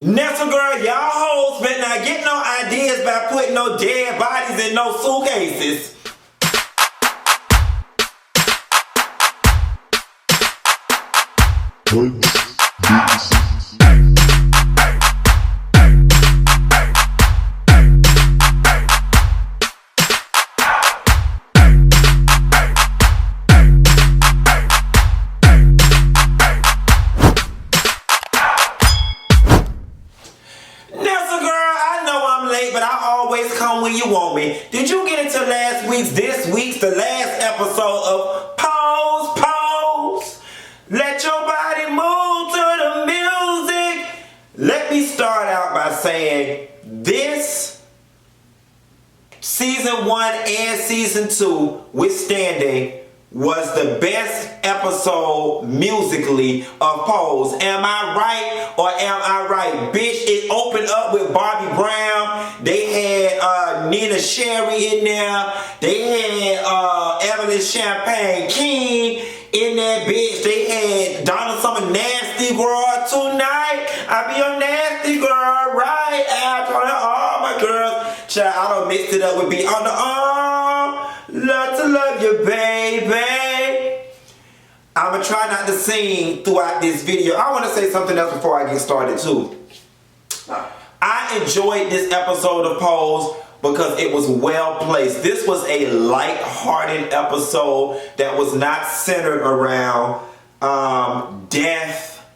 Nestle girl, y'all hoes better not get no ideas by putting no dead bodies in no suitcases. But I always come when you want me. Did you get into this week's, the last episode of Pose? Let your body move to the music. Let me start out by saying this season 1 and season 2 withstanding was the best episode musically of Pose. Am I right or am I right? Bitch, it opened up with Bobby Brown. They had Nina Sherry in there. They had Evelyn Champagne King in that bitch. They had Donna Summer Nasty Girl tonight. I be a nasty girl, right? After all my girls. Child, I done mixed it up with be on the arm. Love to love you, baby. I'ma try not to sing throughout this video. I want to say something else before I get started too. I enjoyed this episode of Pose because it was well placed. This was a light-hearted episode that was not centered around death,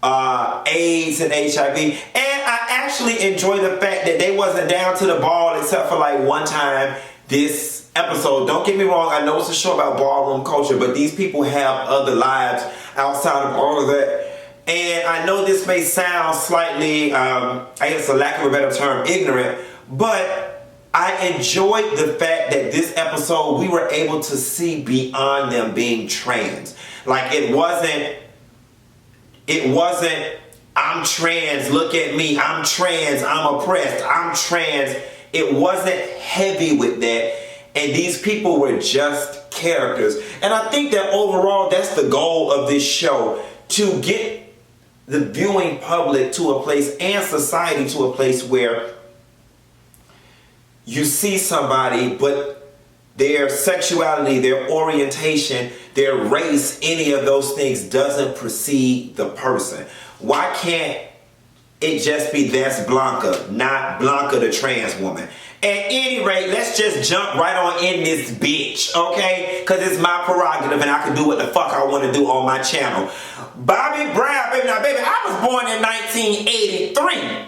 AIDS and HIV. And I actually enjoy the fact that they wasn't down to the ball except for like one time this episode. Don't get me wrong, I know it's a show about ballroom culture, but these people have other lives outside of all of that. And I know this may sound slightly, I guess a lack of a better term, ignorant, but I enjoyed the fact that this episode we were able to see beyond them being trans. Like it wasn't I'm trans, look at me, I'm trans, I'm oppressed, I'm trans. It wasn't heavy with that. And these people were just characters. And I think that overall that's the goal of this show. To get the viewing public to a place and society to a place where you see somebody but their sexuality, their orientation, their race, any of those things doesn't precede the person. Why can't it just be that's Blanca, not Blanca the trans woman? At any rate, let's just jump right on in this bitch, okay? Because it's my prerogative and I can do what the fuck I want to do on my channel. Bobby Brown, baby. Now, baby, I was born in 1983.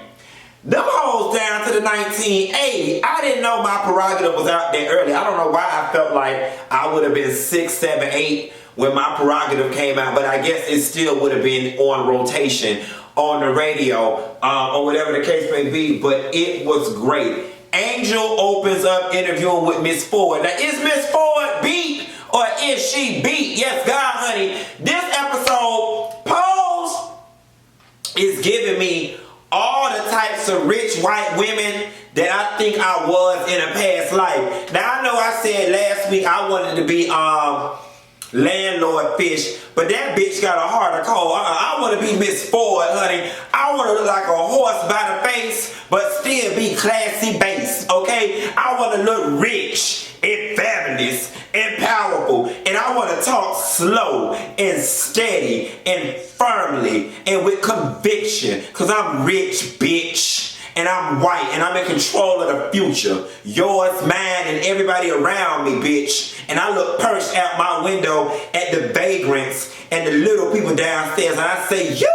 Them hoes down to the 1980s. I didn't know my prerogative was out there early. I don't know why I felt like I would have been 6, 7, 8 when my prerogative came out, but I guess it still would have been on rotation on the radio or whatever the case may be, but it was great. Angel opens up interviewing with Miss Ford. Now, is Miss Ford beat or is she beat? Yes, God, honey. This episode, Pose, is giving me all the types of rich white women that I think I was in a past life. Now, I know I said last week I wanted to be landlord fish, but that bitch got a heart of coal. I want to be Miss Ford, honey. I want to look like a horse by the face, but still be classy base, okay? I want to look rich and fabulous and powerful, and I want to talk slow and steady and firmly and with conviction, because I'm rich, bitch. And I'm white, and I'm in control of the future. Yours, mine, and everybody around me, bitch. And I look perched out my window at the vagrants and the little people downstairs, and I say, you,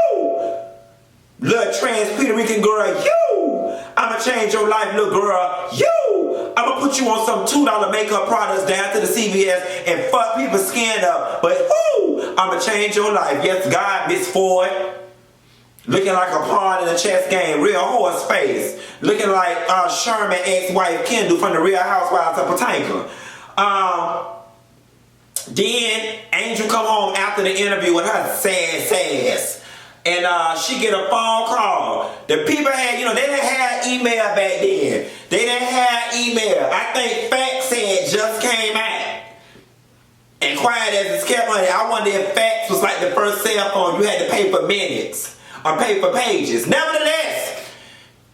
little trans Puerto Rican girl, you, I'ma change your life, little girl, you, I'ma put you on some $2 makeup products down to the CVS and fuck people's skin up, but who, I'ma change your life. Yes, God, Miss Ford. Looking like a pawn in a chess game, real horse face. Looking like Sherman ex-wife Kendall from the Real Housewives of Potanka. Then Angel come home after the interview with her sad sass. And she get a phone call. The people had, they didn't have email back then. They didn't have email. I think fax had just came out. And quiet as it's kept money, I wonder if fax was like the first cell phone you had to pay for minutes. or pay for pages. Nevertheless,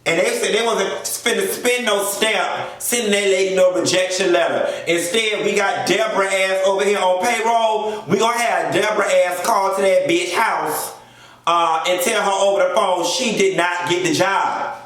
and they said they wasn't finna spend no stamp sending that lady no rejection letter. Instead, we got Deborah ass over here on payroll. We gonna have Deborah ass call to that bitch house and tell her over the phone she did not get the job.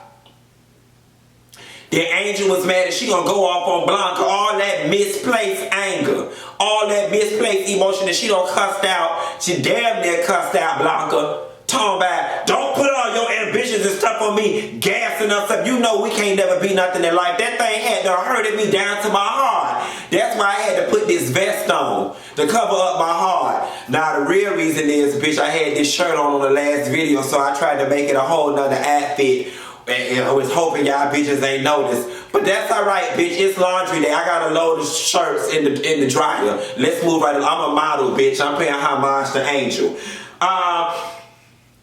Then Angel was mad and she gonna go off on Blanca. All that misplaced anger, all that misplaced emotion that she done cussed out. She damn near cussed out Blanca. Talking about, don't put all your ambitions and stuff on me, gassing us up. You know we can't never be nothing in life. That thing had to hurted me down to my heart. That's why I had to put this vest on to cover up my heart. Now the real reason is, bitch, I had this shirt on the last video, so I tried to make it a whole nother outfit. And I was hoping y'all bitches ain't noticed. But that's alright, bitch. It's laundry day. I got a load of shirts in the dryer. Let's move right along. I'm a model, bitch. I'm paying homage to Angel.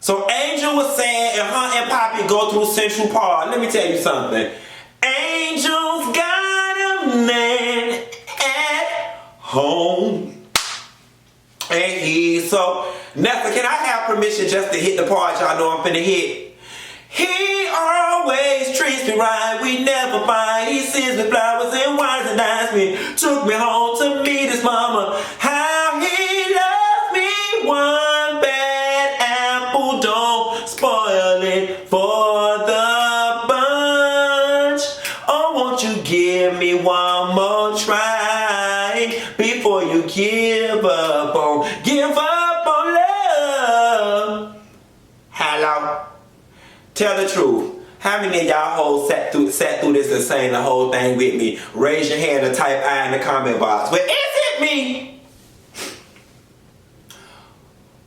So Angel was saying, and her and Papi go through Central Park. Let me tell you something. Angel's got a man at home. And he's so... Nessa, can I have permission just to hit the part y'all know I'm finna hit? He always treats me right, we never fight. He sends me flowers and wines and dines me. Took me home to meet his mama. How he loves me. One bad apple, don't spoil it for the bunch. Oh, won't you give me one more try before you give up on love. Hello? Tell the truth. How many of y'all hoes sat through this and sang the whole thing with me? Raise your hand and type I in the comment box. But is it me?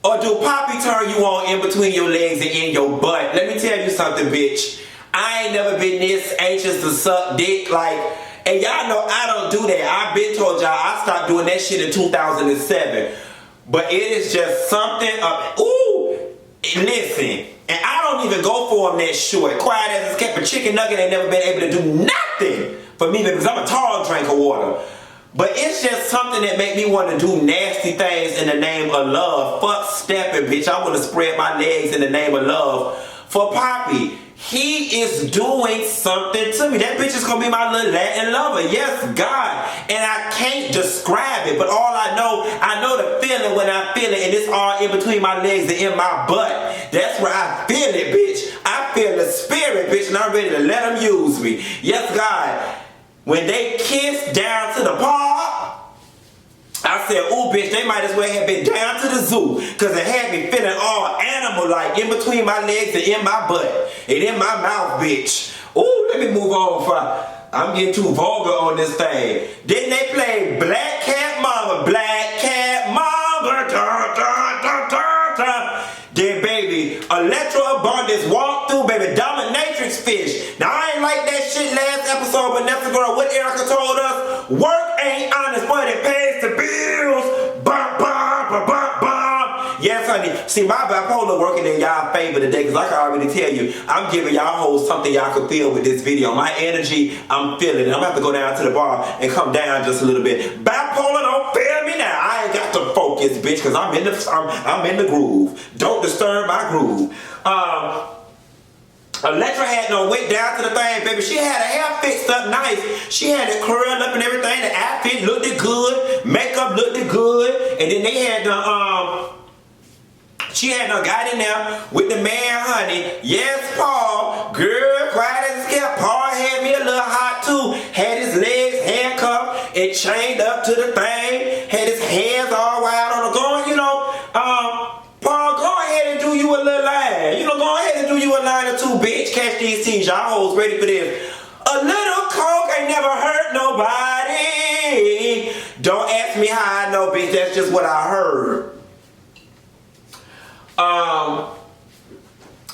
Or do Papi turn you on in between your legs and in your butt? Let me tell you something, bitch. I ain't never been this anxious to suck dick. Like, and y'all know I don't do that. I've been told y'all I stopped doing that shit in 2007. But it is just something of, ooh, listen. And I don't even go for them that short. Quiet as it's kept, a chicken nugget ain't never been able to do nothing for me because I'm a tall drink of water. But it's just something that make me want to do nasty things in the name of love. Fuck stepping, bitch. I want to spread my legs in the name of love. For Papi, he is doing something to me. That bitch is going to be my little Latin lover. Yes, God. And I can't describe it. But all I know the feeling when I feel it. And it's all in between my legs and in my butt. That's where I feel it, bitch. I feel the spirit, bitch. And I'm ready to let him use me. Yes, God. When they kissed down to the park, I said, ooh, bitch, they might as well have been down to the zoo. Because it had me feeling all animal-like in between my legs and in my butt. And in my mouth, bitch. Ooh, let me move on before I'm getting too vulgar on this thing. Didn't they play Black Cat Mama? Black Cat Mama. Dun, dun, dun, dun, dun. Then, baby, Elektra Abundance walked through, baby, dominatrix fish. Now, I ain't like that shit last episode, but that's the girl. What Erica told us, work ain't honest, but it pays the bills. Bum, bum, bum, bum, bum. Yes, honey. See, my bipolar working in y'all favor today, because I can already tell you, I'm giving y'all hoes something y'all can feel with this video. My energy, I'm feeling it. I'm going to have to go down to the bar and come down just a little bit. Bipolar don't feel me now. I ain't got to focus, bitch, because I'm in the groove. Don't disturb my groove. Elektra had went down to the thing, baby. She had her hair fixed up nice. She had it curled up and everything. The outfit looked good. Makeup looked good. And then they had the she had got in there with the man, honey. Yes, Paul. Girl, quiet as it kept. Paul had me a little hot too. Had his legs handcuffed and chained up to the thing. Had his hands all wide on the going, you know. Paul, go ahead and do you a little line. You know, go ahead and do you a line or two, bitch. Catch these teas. Y'all hoes ready for this. A little coke ain't never hurt nobody. Don't ask me how I know, bitch. That's just what I heard.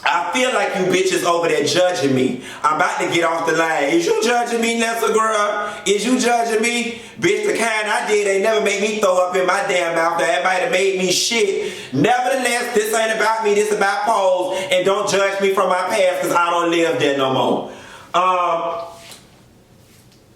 I feel like you bitches over there judging me. I'm about to get off the line. Is you judging me, Nessa girl? Is you judging me? Bitch, the kind I did ain't never make me throw up in my damn mouth. That might have made me shit. Nevertheless, this ain't about me. This about Pose. And don't judge me from my past because I don't live there no more.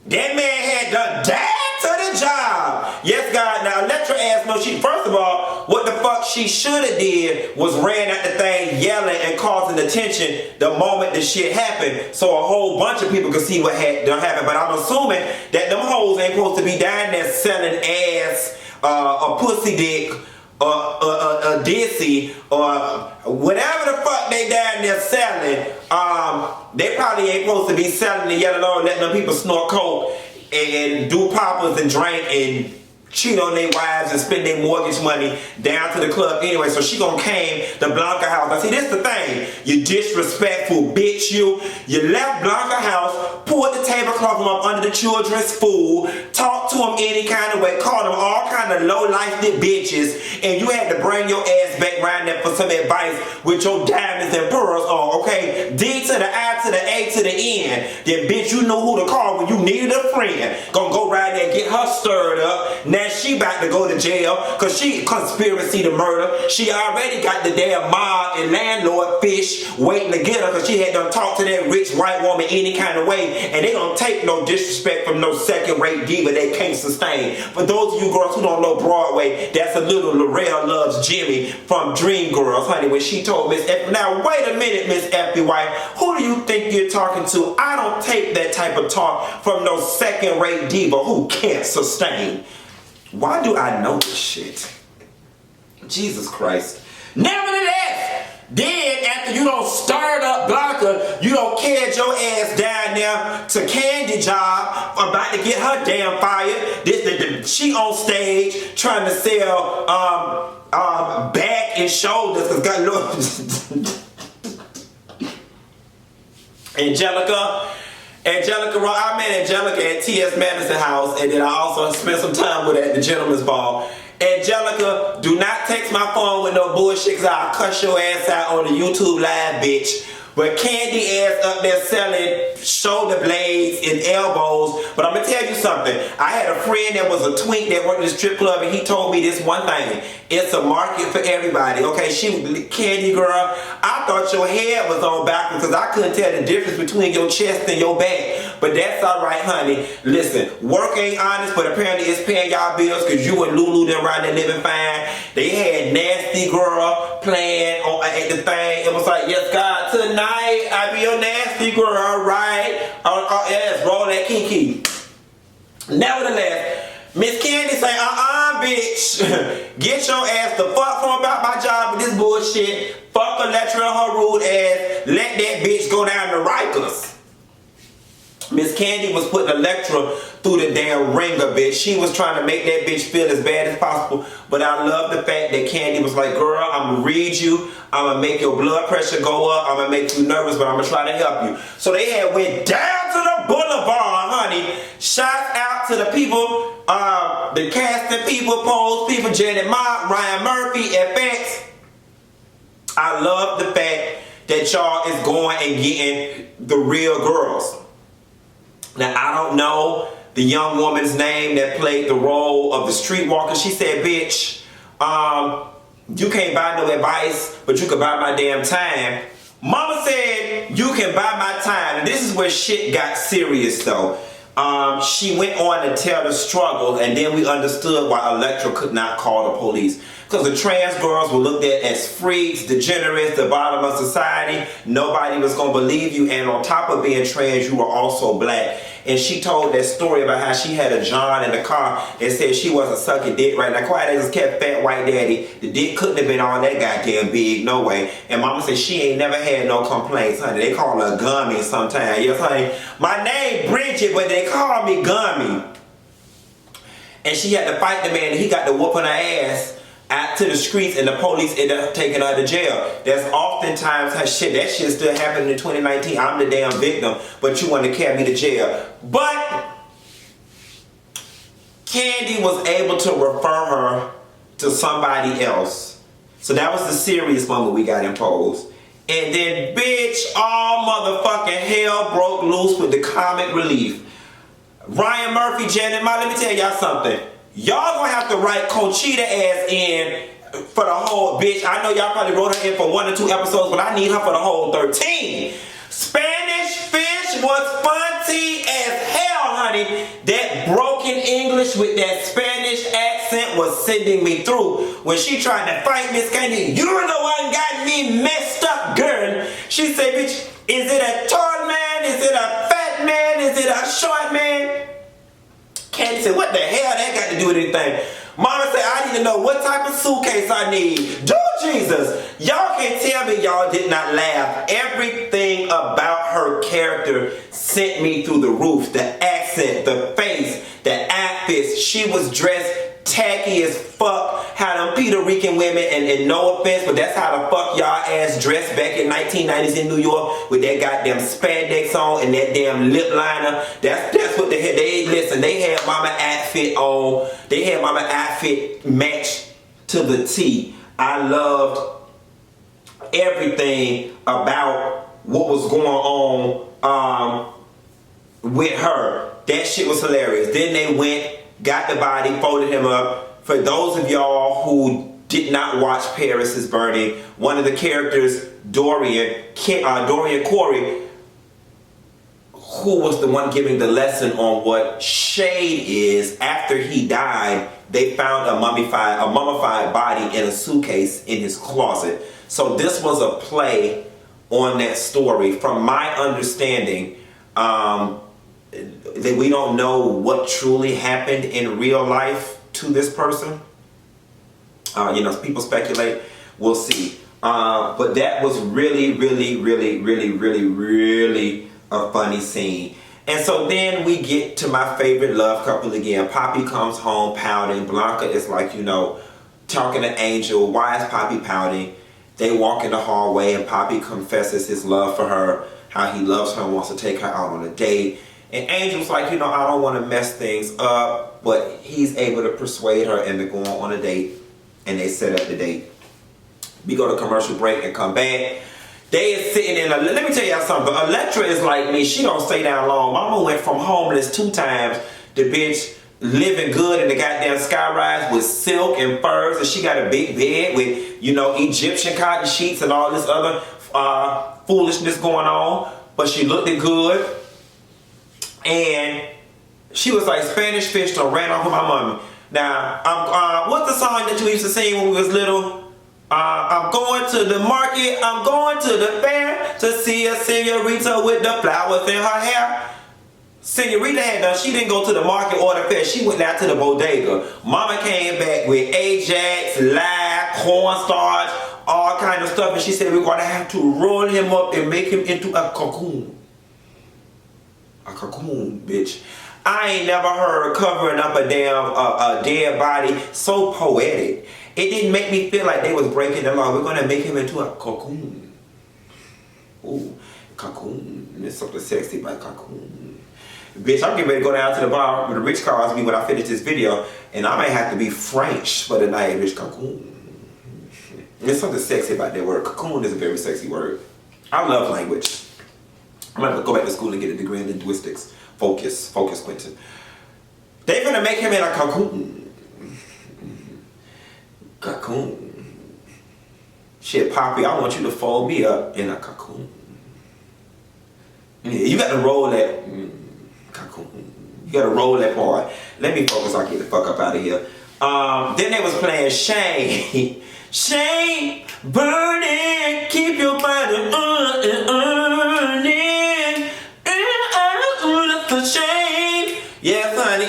That man had the dad to the job. Yes, God. Now, Elektra asked no shit. First of all, what the fuck she should have did was ran at the thing yelling and causing attention the moment the shit happened, so a whole bunch of people could see what had done happened. But I'm assuming that them hoes ain't supposed to be down there selling ass, a pussy dick, or a dissy, or whatever the fuck they down there selling. They probably ain't supposed to be selling the yellow or letting them people snort coke and do poppers and drink and cheat on their wives and spend their mortgage money down to the club anyway. So she gonna came to Blanca house. Now see, this the thing. You disrespectful bitch, you. You left Blanca house, pulled the tablecloth from up under the children's food, talked to them any kind of way, called them all kind of low-life bitches, and you had to bring your ass back around there for some advice with your diamonds and pearls on, okay? D to the I to the A to the N. Then bitch, you know who to call when you needed a friend. Gonna go right there and get her stirred up. Now she about to go to jail because she conspiracy to murder. She already got the damn mob and landlord fish waiting to get her because she had done talked to that rich white woman any kind of way, and they don't take no disrespect from no second-rate diva they can't sustain. For those of you girls who don't know Broadway, that's a little Laurel Loves Jimmy from Dreamgirls, honey, when she told Miss Effie. Now wait a minute, Miss Effie White, who do you think you're talking to? I don't take that type of talk from no second-rate diva who can't sustain. Why do I know this shit? Jesus Christ. Nevertheless, then after you don't stirred up Blanca, you don't carried your ass down there to Candy job about to get her damn fired. She on stage trying to sell back and shoulders because God knows. I met Angelica at T.S. Madison house, and then I also spent some time with her at the gentleman's ball. Angelica, do not text my phone with no bullshit because I'll cuss your ass out on the YouTube live, bitch. But Candy ass up there selling shoulder blades and elbows. But I'm going to tell you something. I had a friend that was a twink that worked in the strip club, and he told me this one thing. It's a market for everybody. Okay, Candy girl, I thought your head was on backwards because I couldn't tell the difference between your chest and your back. But that's alright, honey. Listen, work ain't honest, but apparently it's paying y'all bills because you and Lulu them around there living fine. They had Nasty Girl playing at the thing. It was like, yes, God, tonight I be your nasty girl, right? Yes, roll that kiki. Nevertheless, Miss Candy say, bitch, get your ass the fuck from about my job with this bullshit. Fuck Elektra and her rude ass. Let that bitch go down to Rikers. Miss Candy was putting Elektra through the damn ringer, bitch. She was trying to make that bitch feel as bad as possible. But I love the fact that Candy was like, girl, I'm going to read you. I'm going to make your blood pressure go up. I'm going to make you nervous, but I'm going to try to help you. So they had went down to the boulevard, honey. Shout out to the people, the casting people, Pose people, Janet Mock, Ryan Murphy, FX. I love the fact that y'all is going and getting the real girls. Now, I don't know the young woman's name that played the role of the streetwalker. She said, bitch, you can't buy no advice, but you can buy my damn time. Mama said, you can buy my time. And this is where shit got serious, though. She went on to tell the struggle, and then we understood why Elektra could not call the police. Because the trans girls were looked at as freaks, degenerates, the bottom of society. Nobody was going to believe you. And on top of being trans, you were also black. And she told that story about how she had a John in the car that said she wasn't sucking dick right now. Quiet, they just kept fat white daddy. The dick couldn't have been all that goddamn big, no way. And mama said she ain't never had no complaints, honey. They call her Gummy sometimes. Yes, honey. My name Bridget, but they call me Gummy. And she had to fight the man, and he got to whooping her ass out to the streets, and the police ended up taking her to jail. That's oftentimes how that shit still happening in 2019. I'm the damn victim, but you want to carry me to jail. But Candy was able to refer her to somebody else. So that was the serious moment we got imposed. And then, bitch, all motherfucking hell broke loose with the comic relief. Ryan Murphy, Janet Ma, let me tell y'all something. Y'all gonna have to write Conchita ass in for the whole bitch. I know y'all probably wrote her in for 1 or 2 episodes, but I need her for the whole 13. Spanish Fish was funny as hell, honey. That broken English that Spanish accent was sending me through. When she tried to fight Miss Candy, you're the one got me messed up, girl. She said, bitch, is it a tall man? Is it a fat man? Is it a short man? Candy said, what the hell that got to do with anything? Mama said, I need to know what type of suitcase I need. Do Jesus. Y'all can't tell me y'all did not laugh. Everything about her character sent me through the roof. The accent, the face, the outfits. She was dressed tacky as fuck. How them Puerto Rican women, and no offense, but that's how the fuck y'all ass dressed back in 1990s in New York with that goddamn spandex on and that damn lip liner. That's what they had. They had mama outfit on. They had mama outfit matched to the T. I loved everything about what was going on with her. That shit was hilarious. Then they went, got the body, folded him up. For those of y'all who did not watch Paris is Burning, one of the characters, Dorian Corey, who was the one giving the lesson on what shade is, after he died, they found a mummified body in a suitcase in his closet. So this was a play on that story. From my understanding, that we don't know what truly happened in real life to this person. People speculate. We'll see. But that was really a funny scene. And so then we get to my favorite love couple again. Papi comes home pouting. Blanca is like, talking to Angel. Why is Papi pouting? They walk in the hallway and Papi confesses his love for her, how he loves her and wants to take her out on a date. And Angel's like, I don't want to mess things up, but he's able to persuade her into going on a date, and they set up the date. We go to commercial break and come back. They is sitting in let me tell y'all something. Elektra is like me. She don't stay down long. Mama went from homeless 2 times to bitch living good in the goddamn skyrise with silk and furs, and she got a big bed with, Egyptian cotton sheets and all this other foolishness going on. But she looked good. And she was like Spanish fish and ran off with my mommy. Now, what's the song that you used to sing when we was little? I'm going to the market, I'm going to the fair to see a senorita with the flowers in her hair. Senorita had done, she didn't go to the market or the fair, she went out to the bodega. Mama came back with Ajax, lye, cornstarch, all kind of stuff, and she said we're going to have to roll him up and make him into a cocoon. A cocoon, bitch. I ain't never heard covering up a dead body so poetic. It didn't make me feel like they was breaking the law. We're gonna make him into a cocoon. Ooh, cocoon. There's something sexy about cocoon. Bitch, I'm getting ready to go down to the bar with the rich cars me when I finish this video, and I might have to be French for the night, bitch. Cocoon. There's something sexy about that word. Cocoon is a very sexy word. I love language. I'm gonna go back to school and get a degree in linguistics. Focus, Quentin. They're gonna make him in a cocoon. Cocoon. Shit, Papi, I want you to fold me up in a cocoon. Yeah, you got to roll that cocoon. You got to roll that part. Let me focus. I'll get the fuck up out of here. Then they was playing Shane. Shane, burning, keep your body earning. Shame. Yes, honey.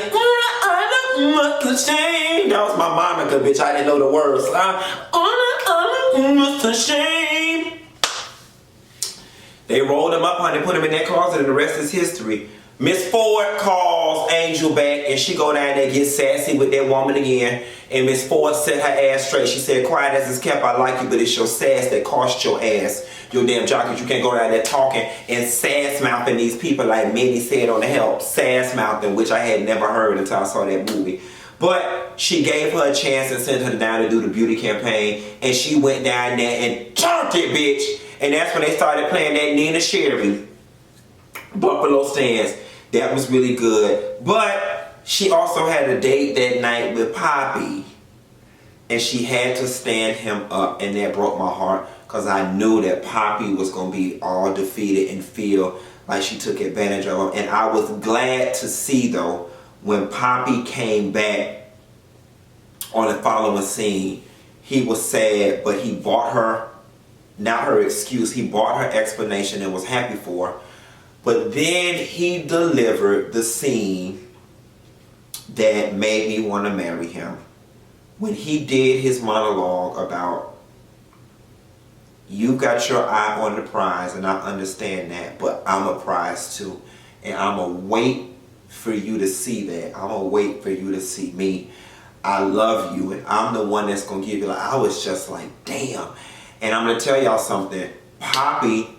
Shame. That was my mama, bitch. I didn't know the words. Shame. They rolled him up, honey, put him in that closet, and the rest is history. Miss Ford calls Angel back, and she go down there and get sassy with that woman again. And Miss Ford set her ass straight. She said, quiet as it's kept, I like you, but it's your sass that cost your ass. Your damn jockey, you can't go down there talking and sass-mouthing these people like Minnie said on the Help. Sass-mouthing, which I had never heard until I saw that movie. But she gave her a chance and sent her down to do the beauty campaign. And she went down there and turned it, bitch. And that's when they started playing that Nina Sherry Buffalo Stance. That was really good. But she also had a date that night with Papi. And she had to stand him up. And that broke my heart. Because I knew that Papi was going to be all defeated and feel like she took advantage of him. And I was glad to see, though, when Papi came back on the following scene, he was sad, but he bought her, not her excuse, he bought her explanation and was happy for her. But then he delivered the scene that made me want to marry him. When he did his monologue about, you got your eye on the prize, and I understand that, but I'm a prize too. And I'm going to wait for you to see that. I'm going to wait for you to see me. I love you, and I'm the one that's going to give you, like, I was just like, damn. And I'm going to tell y'all something. Papi,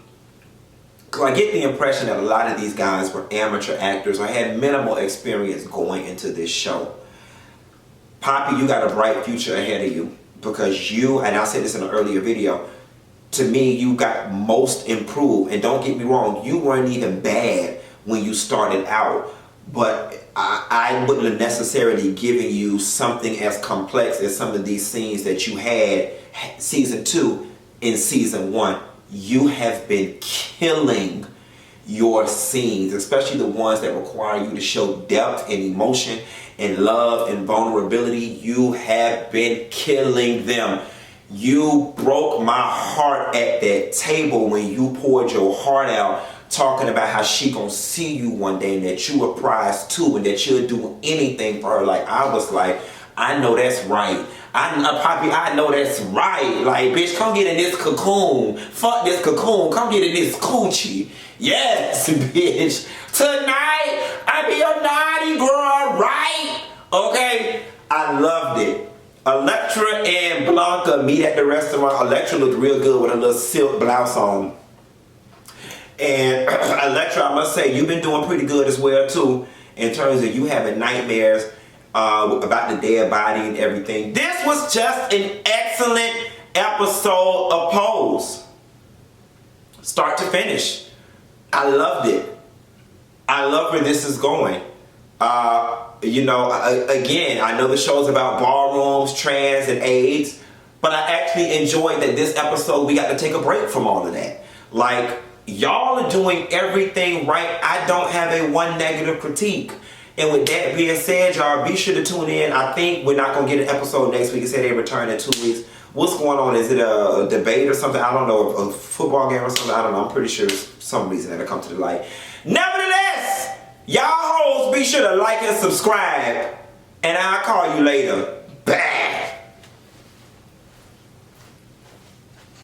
because I get the impression that a lot of these guys were amateur actors or had minimal experience going into this show. Papi, you got a bright future ahead of you, because you, and I said this in an earlier video, to me, you got most improved. And don't get me wrong, you weren't even bad when you started out. But I wouldn't have necessarily given you something as complex as some of these scenes that you had season 2 in season 1. You have been killing your scenes, especially the ones that require you to show depth and emotion and love and vulnerability. You have been killing them. You broke my heart at that table when you poured your heart out, talking about how she gonna see you one day and that you a prize too, and that you'll do anything for her. Like, I was like, I know that's right. Papi, I know that's right. Like, bitch, come get in this cocoon. Fuck this cocoon. Come get in this coochie. Yes, bitch. Tonight, I be a naughty girl, right? Okay? I loved it. Elektra and Blanca meet at the restaurant. Elektra looked real good with a little silk blouse on. And Elektra, I must say, you've been doing pretty good as well, too, in terms of you having nightmares about the dead body and everything. This was just an excellent episode of Pose. Start to finish. I loved it. I love where this is going. You know, again, I know the show's about ballrooms, trans, and AIDS, but I actually enjoyed that this episode we got to take a break from all of that. Like, y'all are doing everything right. I don't have a one negative critique. And with that being said, y'all, be sure to tune in. I think we're not going to get an episode next week. It said they return in 2 weeks. What's going on? Is it a debate or something? I don't know. A football game or something? I don't know. I'm pretty sure there's some reason that'll come to the light. Nevertheless, y'all hoes, be sure to like and subscribe. And I'll call you later. Bye.